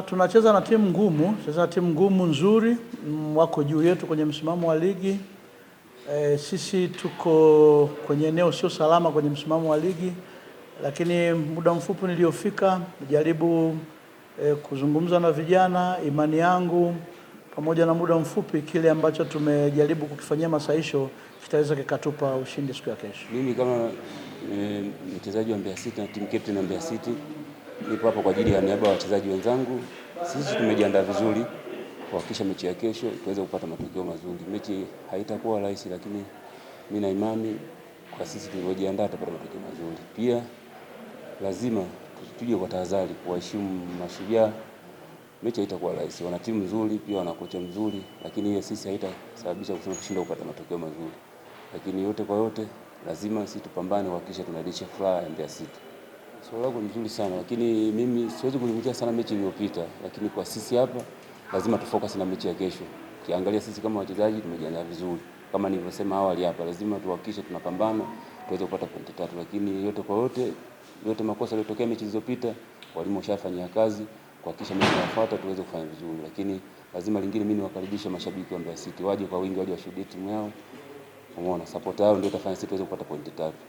Tunacheza na timu ngumu, sasa timu ngumu nzuri, wako juu yetu kwenye msimamo wa ligi. Sisi tuko kwenye eneo sio salama kwenye msimamo wa ligi, lakini muda mfupi niliofika nijaribu kuzungumza na vijana. Imani yangu pamoja na muda mfupi, kile ambacho tumejaribu kukifanyia masahisho kitaweza kikatupa ushindi siku ya kesho. Mimi kama mchezaji wa Mbeya City na team captain wa Mbeya City, nipo hapa kwa ajili ya niaba ya wachezaji wenzangu. Sisi tumejiandaa vizuri kuhakikisha mechi ya kesho tuweze kupata matokeo mazuri. Mechi haitakuwa rahisi, lakini mimi na imani kwa sisi tulivyojiandaa tutapata matokeo mazuri. Pia lazima tuje kwa tahadhari, kuheshimu Mashujaa. Mechi haitakuwa rahisi, wana timu nzuri, pia wana kocha mzuri, lakini hiyo sisi haitasababisha kusema tushinda kupata matokeo mazuri. Lakini yote kwa yote lazima sisi tupambane kuhakikisha tunarudisha furaha ya Mbeya City. Swali lako ni nzuri sana, lakini mimi siwezi kuzungumzia sana mechi iliyopita, lakini kwa sisi hapa lazima tufocus na mechi ya kesho. Kiangalia sisi kama wachezaji tumejiandaa vizuri. Kama nilivyosema awali hapa, lazima tuhakikishe tunapambana tuweze kupata pointi 3, lakini yote kwa yote makosa yaliyotokea mechi zilizopita walimu washafanyia kazi kuhakikisha mechi inayofuata tuweze kufanya vizuri. Lakini lazima lingine, mimi niwakaribisha mashabiki wa Mbeya City waje kwa wingi, waje washuhudie timu yao. Umeona, support yao ndio itafanya sisi tuweze kupata pointi 3.